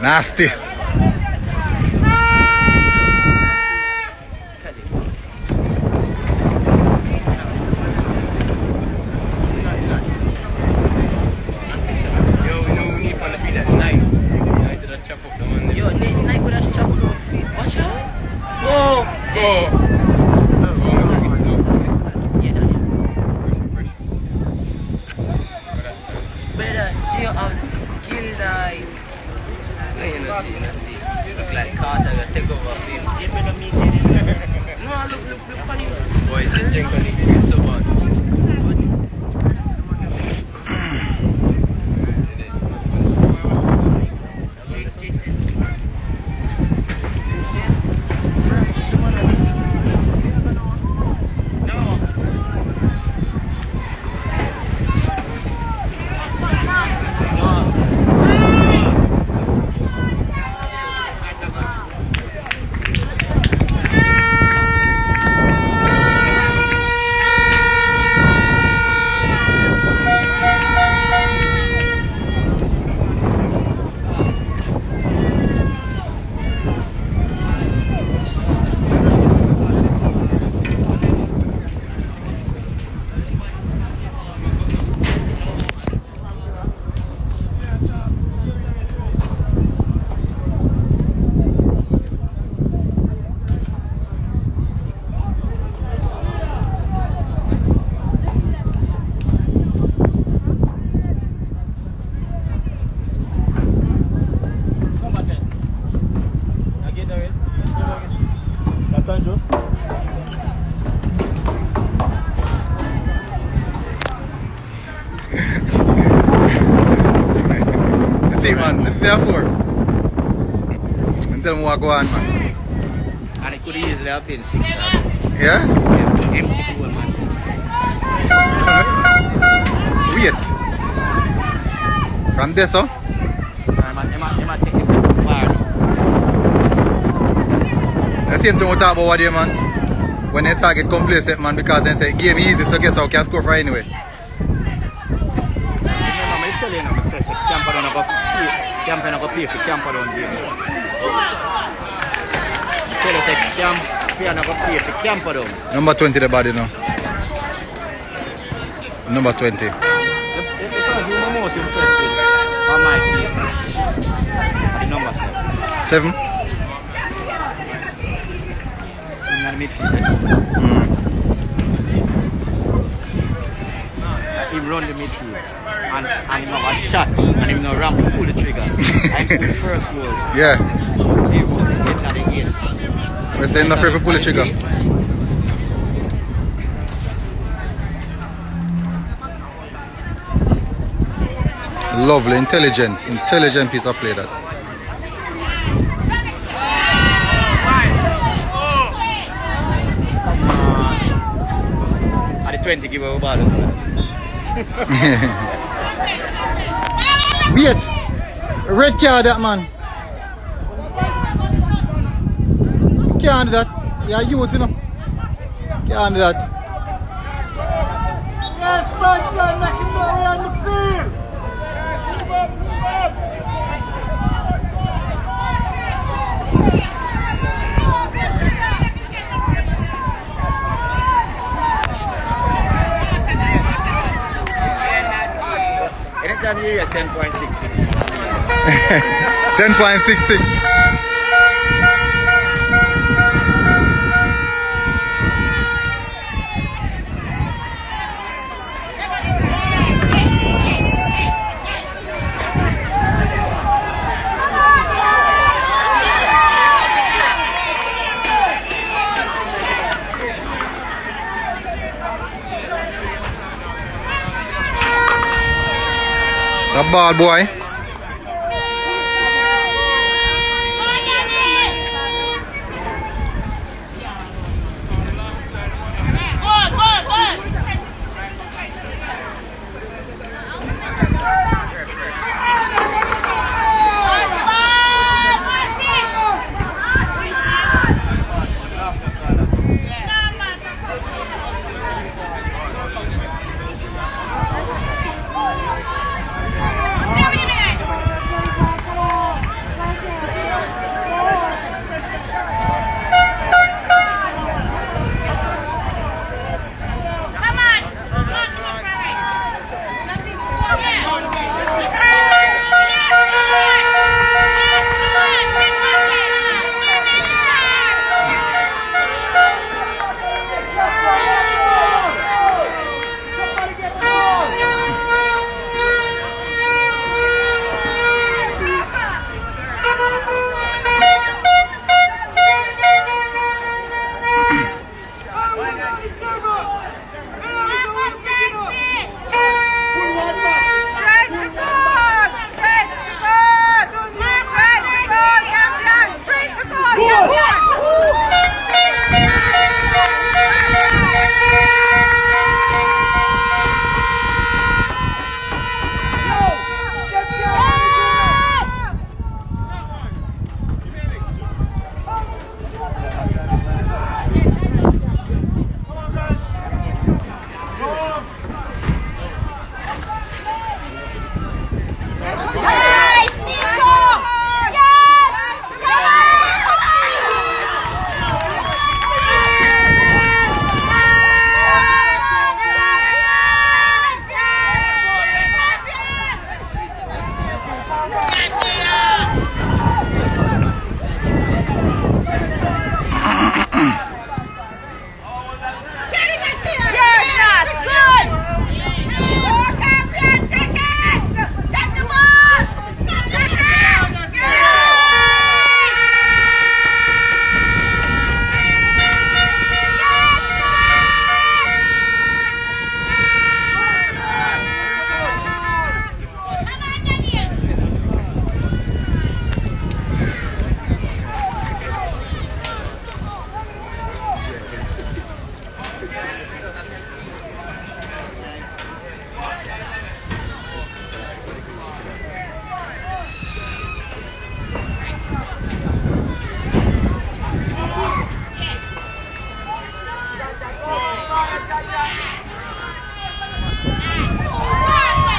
Nasty. See man, this is their floor. And tell me what go on, man. And it could easily have been 6 hours. Yeah? Yeah, empty pool, man. Wait. From this, huh? You might take this step too far now. The same thing we talk about what day, man. When they start get complacent, man, because they say game easy, so guess how can score for anyway. Campion go play for Campion game. Tell us Campion go play for Campion. Number 20 the body now. Number 20. The first you know most impressive on my team. The number 7. 7? In the midfield. He run the midfield. And he have a shot and he no ramp to pull the trigger. I scored the first goal. Yeah. He was getting at the gate. We're saying not afraid to pull the trigger. Lovely, intelligent piece of play that. At the 20 give away ball as well. Wait! Red card that man. You can't do that. You're youth, you know. Can't do that. Yes, man, you're knocking that way on the field. Anytime area 10.66. 10.66. The ball boy.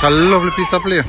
It's a lovely piece of play.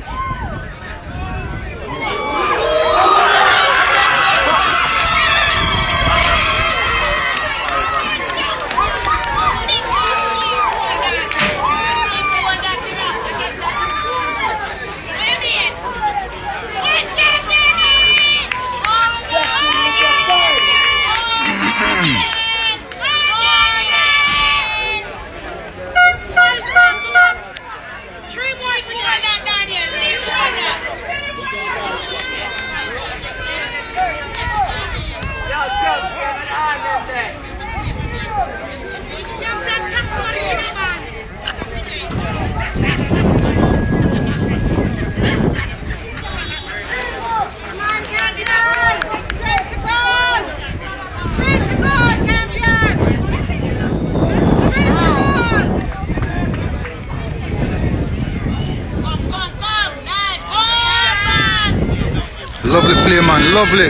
Lovely play, man. Lovely.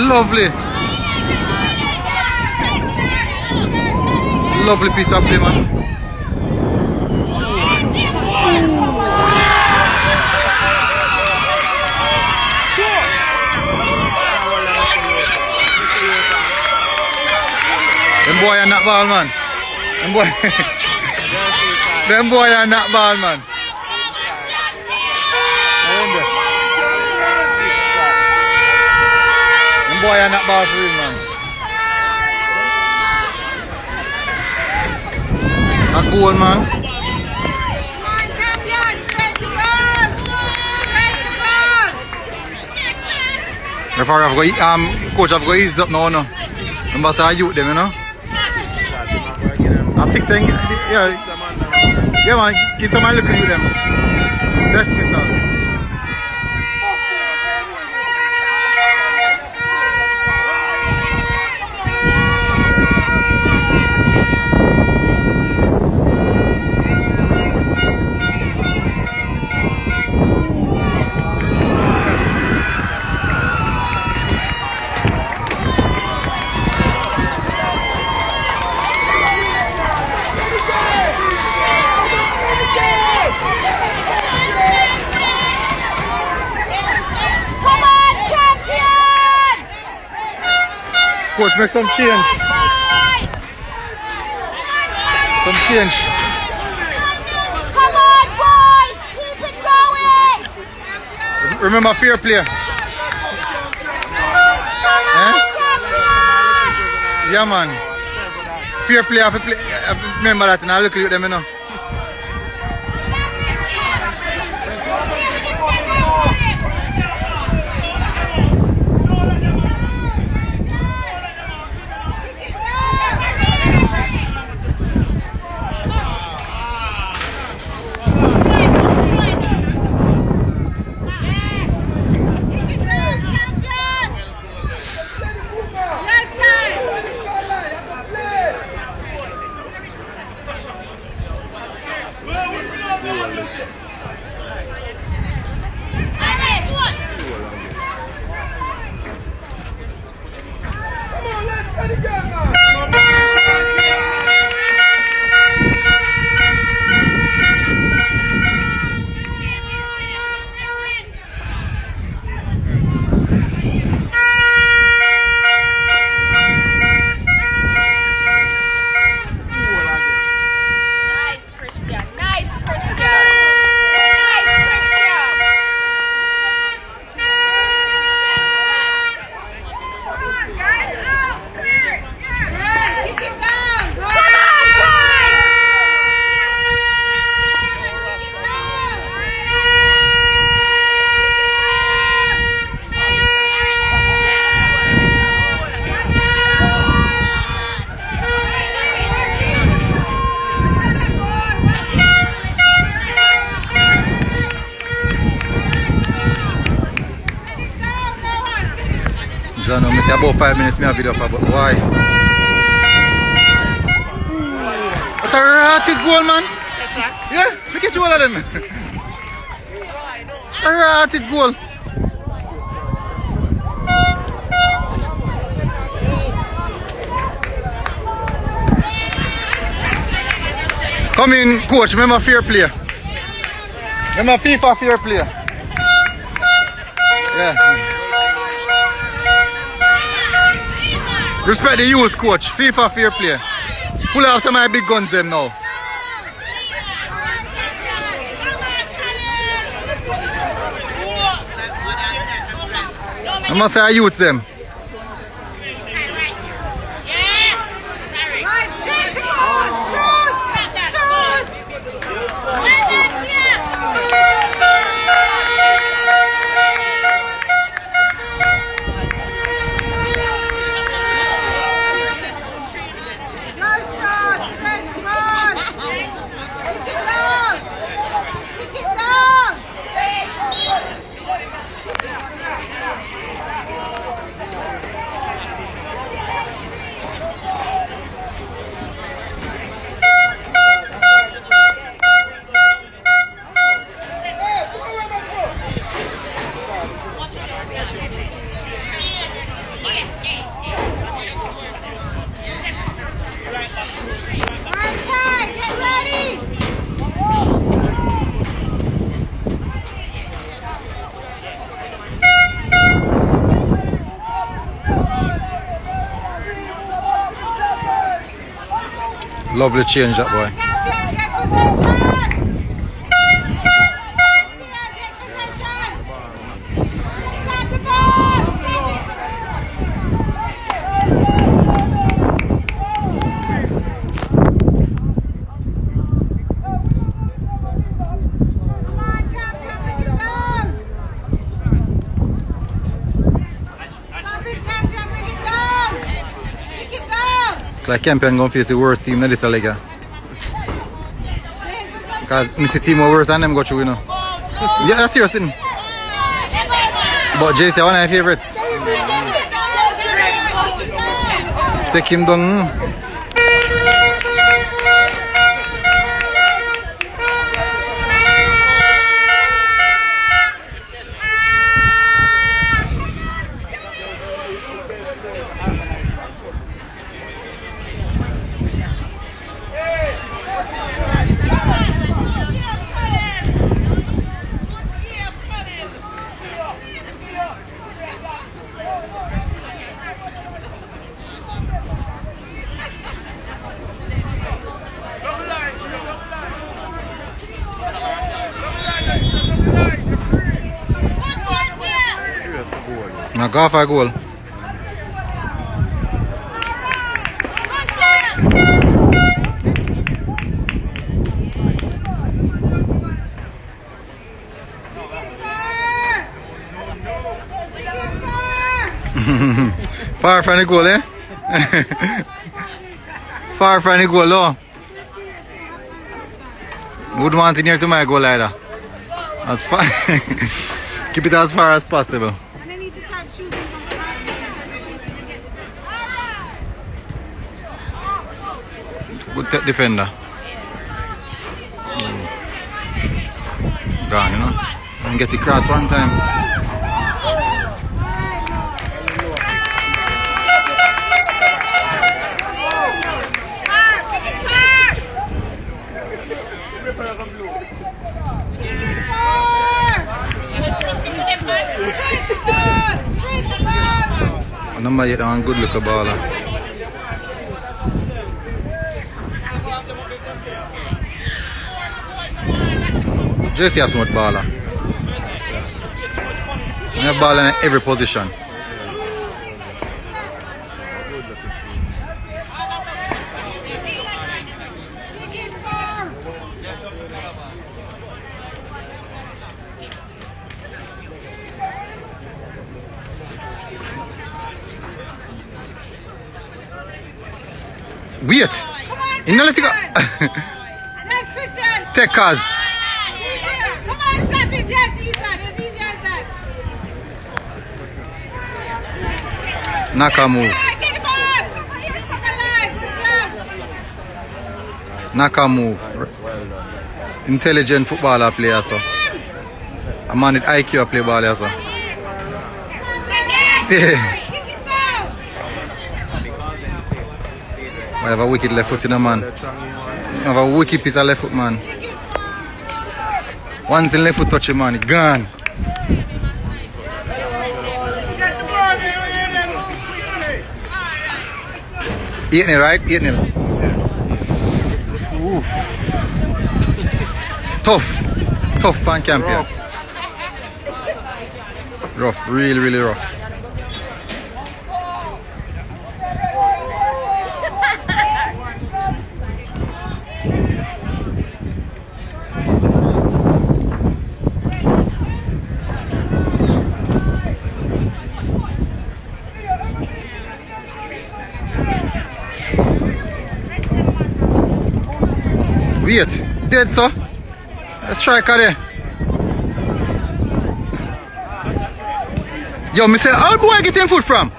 Lovely. Lovely piece of play, man. Them boy are not ball, man. Them boy. Them boy are not ball, man. boy and that ball for real, man. A goal, man. Come on, Campion, straight to goal! Straight to goal! Referee have got, coach have got eased up now, no. Remember say youth them, you know. A 6 yeah. Yeah, man, give some man look at you them. That's me, sir. Coach, make some change. Some change. Come on, boys! Keep it going! Remember fair play. Come on, Campion! Yeah, man. Fair play, have to play. Remember that, and I look at them, you know. I know, I say about 5 minutes, I have video for, but why? That's a rotted goal, man. Yeah, look at you all of them. A rotted goal. Come in, coach, remember fair play. Remember FIFA fair play. Yeah. Respect the youth, coach. FIFA fair play. Pull out some of my big guns them now. I must say I youth them. Lovely change that boy. like Campion going to face the worst team in this league. Because I see team are worse than them go through, you know. Yeah, that's serious, isn't it? But JC, one of my favorites. Take him down. Now go for a goal. Far from the goal, eh? Far from the goal, though. Wouldn't want it near to my goal either. That's fine. Keep it as far as possible. Good defender. Gone, you know. And get the cross one time. Number 8 on good look baller. Just have so much baller. You have ball in every position. Wait! You know, let's go. Take us. Come on, stop it. Yes, easy as that. Knock a move. Knock a move. Intelligent footballer player, so. A man with IQ play ball, so. I have a wicked left foot in a man. I have a wicked piece of left foot, man. Once the left foot touch him, man, it's gone. 8-0, right? 8-0. Tough pan Campion. Rough, really rough. Wait, dead, sir. Let's try there. Yo, me say, how boy getting foot from?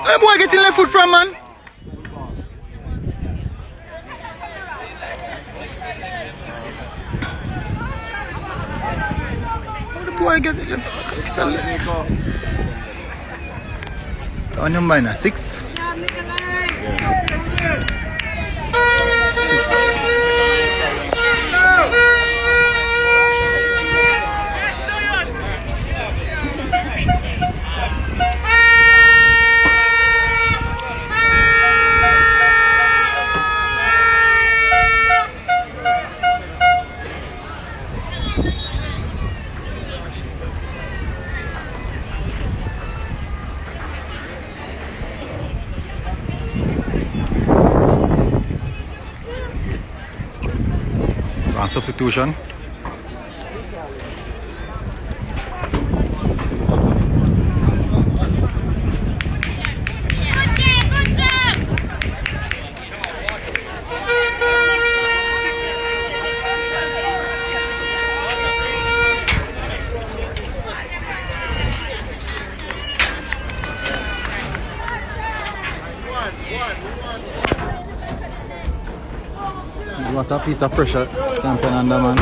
How boy getting left foot from, man? How the boy get left foot? On number 6. 6. Substitution. Good job. What a piece of pressure Campion under, man.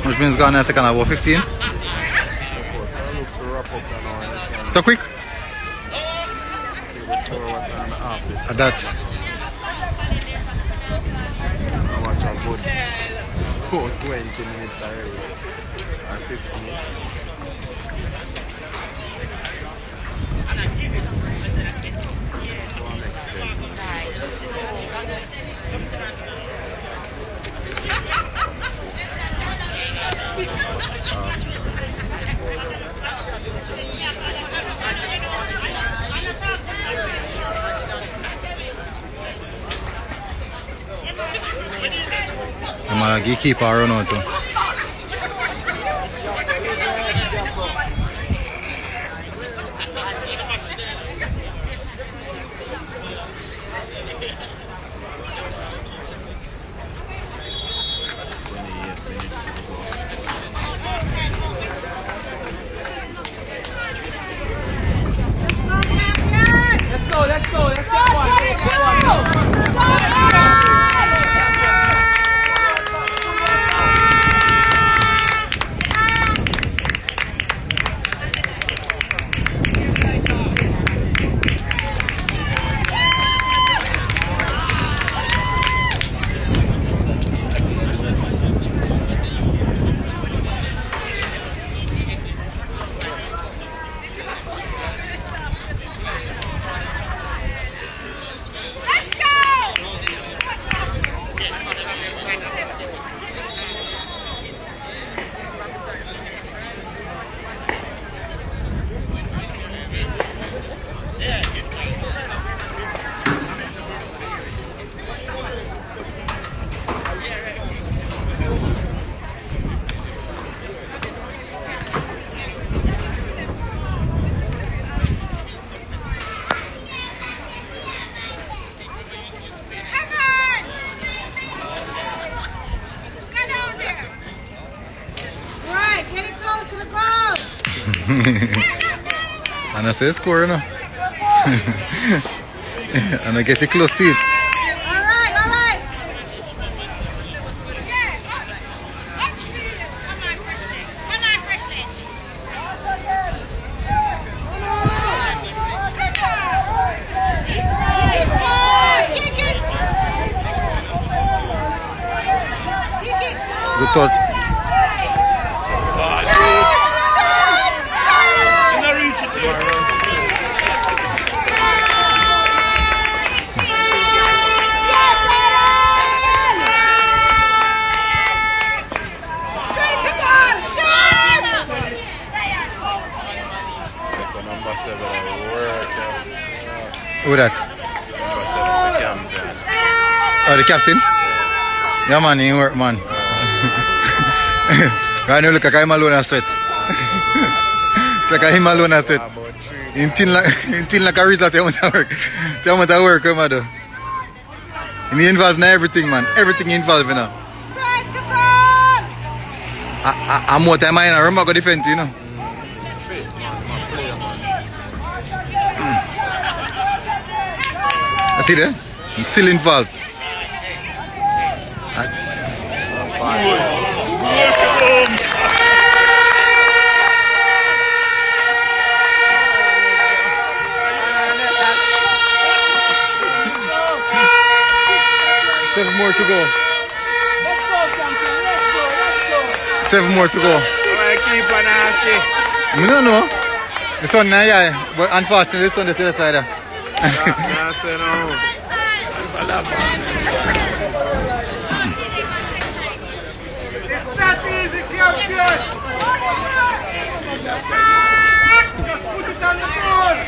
Which means gone in a second, about 15. So quick. At that. Watch a good 20 minutes already. Or 15. I'm going to keep our run out too. And I say score, you know. And I get it close to it. Alright, alright. Yeah. Come on, Freshly. Come on, Freshly. Kick it. Kick it. Good touch. Who that? Number 7, the Campion. Oh, the captain? Yeah, man, he work, man. Right now, look like I'm alone at sweat. Look like I'm alone at sweat. In like a result, you want to work. You want to work, come on, though. He involved in everything, man. Everything involved in now. I'm more time I remember I go defend, you know. I see that? I'm still involved. Seven more to go. 7 more to go. keeper nasty. I don't know. The sun now, yeah, but unfortunately the sun is to the side. Nasty now. It's not easy, Campion. Just put it on the board.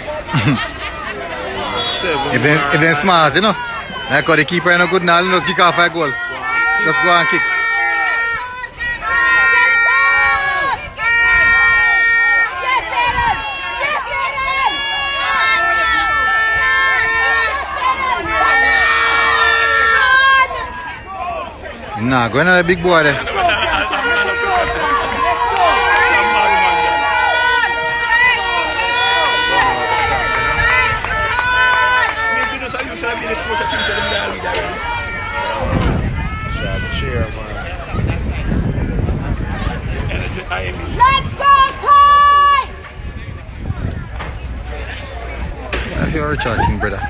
If they're smart, you know. Like how the keeper is no good now, just kick off a goal. Just go and kick. Nah, go another big boy there. Let's go, Kai! You're charging, brother.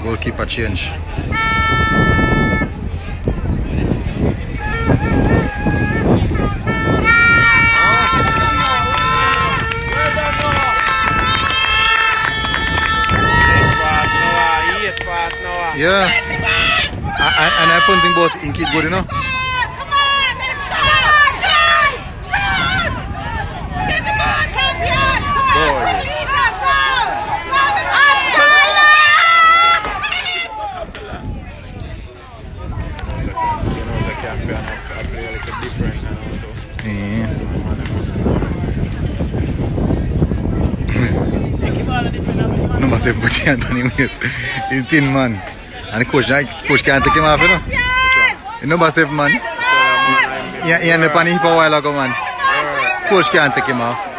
Goalkeeper change. Yeah. And I fun thing about in keep good, you know. Come on, let's go! Shoot! Shoot! Give the ball, Campion! Come on, lead us, go! Campion I play a little different and also. Number 7 put your hand on him, yes. He's thin man. And the coach can't take him off, you know. The number 7 man. He ended up on the hip a while ago, man. Coach can't take him off.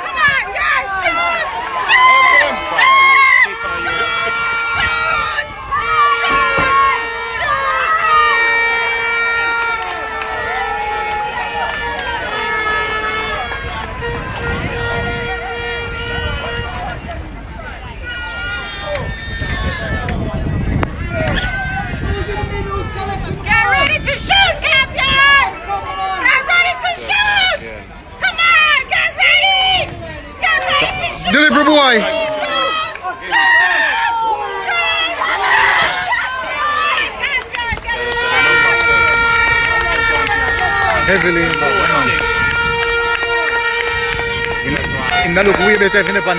Get ready to shoot, Campion! Get ready to shoot! Come on, get ready! Get ready to shoot! Deliver, boy! Shoot! Shoot! Shoot! Campion, get it! Heavily involved, man. Him not look way better than on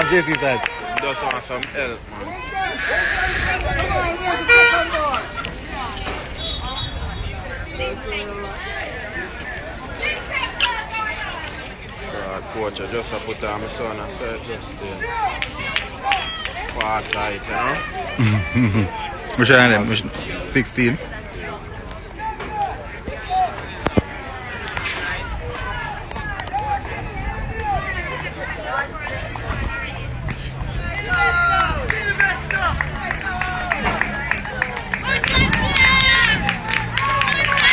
JC side. Just want some help, man. Coach, I just put on my son and said just part light, you know? Which one of them? 16?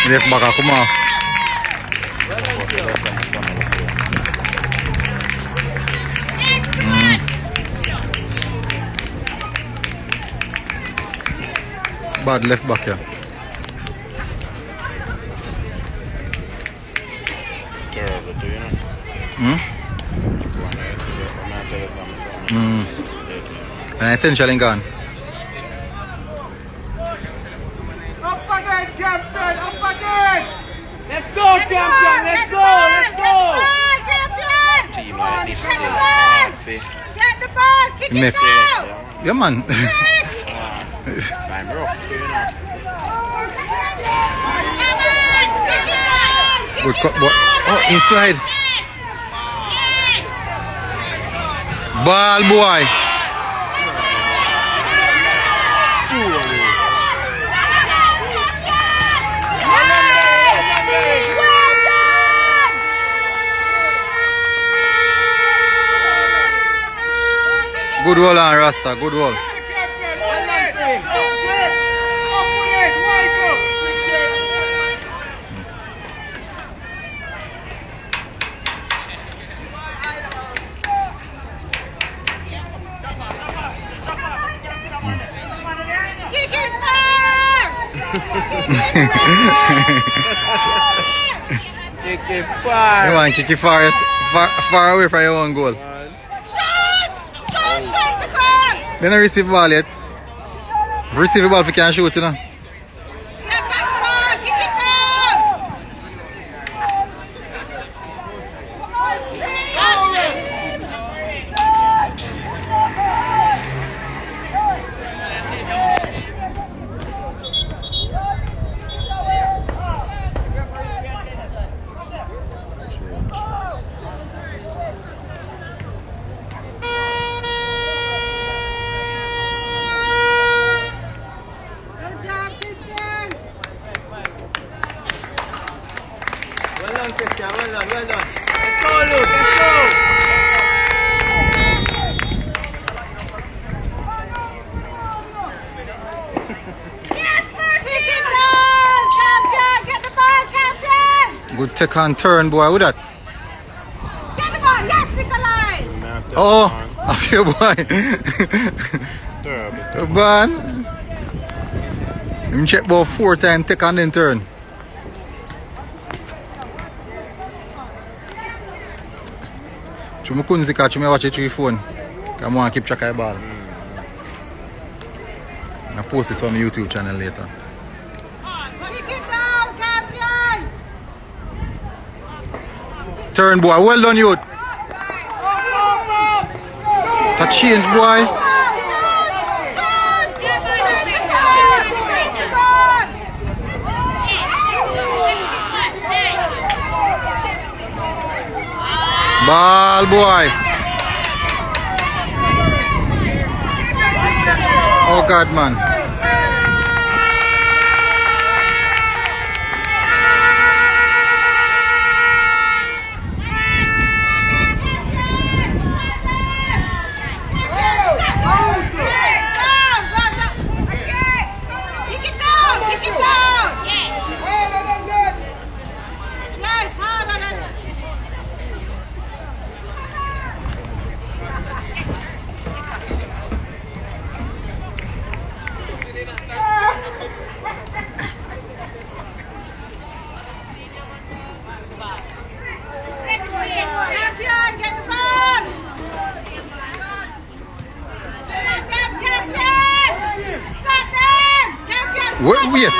Left back, come on. Bad left back here. Terrible, do you know? And essentially gone. Up again, Campion! Up again! Let's go, Campion! Let's go! Let's go! Campion! Team like this still Get the ball! Kick it Miss. out! Yeah, man. I'm rough, do you know? Good cut, boy. Oh, inside. Ball, boy. Good wall on Rasta, good wall. Kick it far! Kick it far. You want to kick it far away from your own goal. Shoot! Shoot! Shoot to goal! They don't receive the ball yet. Receive the ball if you can shoot, you know. Get back far! Kick it down! Good job, Christian! Well done, Christian. Well done, well done. Let's go, Luke. Let's go. Kick it down! Campion! Get the ball, Campion! Good take on turn, boy. With that. Get the ball! Yes, Nikolai! Oh, I feel boy. Man. Him check about 4 times, take on then turn. I couldn't see catch me watch it through your phone. I want to keep track of the ball. I'll post this on my YouTube channel later. Kick it down, Campion! Turn, boy. Well done, youth. That change, boy. Ball, boy. Oh, God, man. Wait.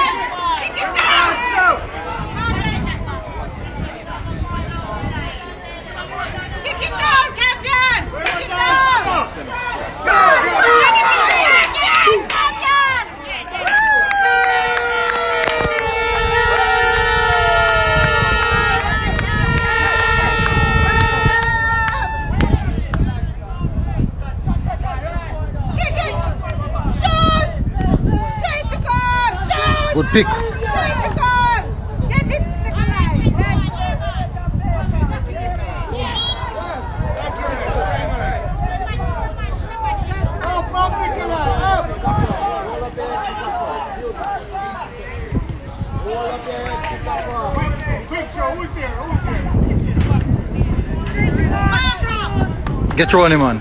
Kick it down, Campion! Kick it Good pick. Get your money, man.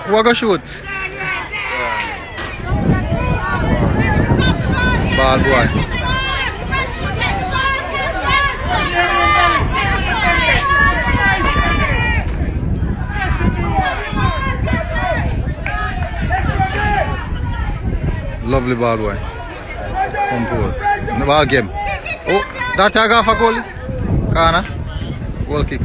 What go shoot? Ball, boy. Lovely ball, boy. Compose. in the ball game. Oh, that tag off a goal. Corner. Goal kick.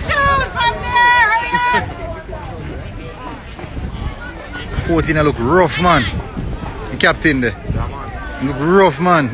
Shoot from there, hurry up! 14 look rough, man. The captain there. Look rough, man.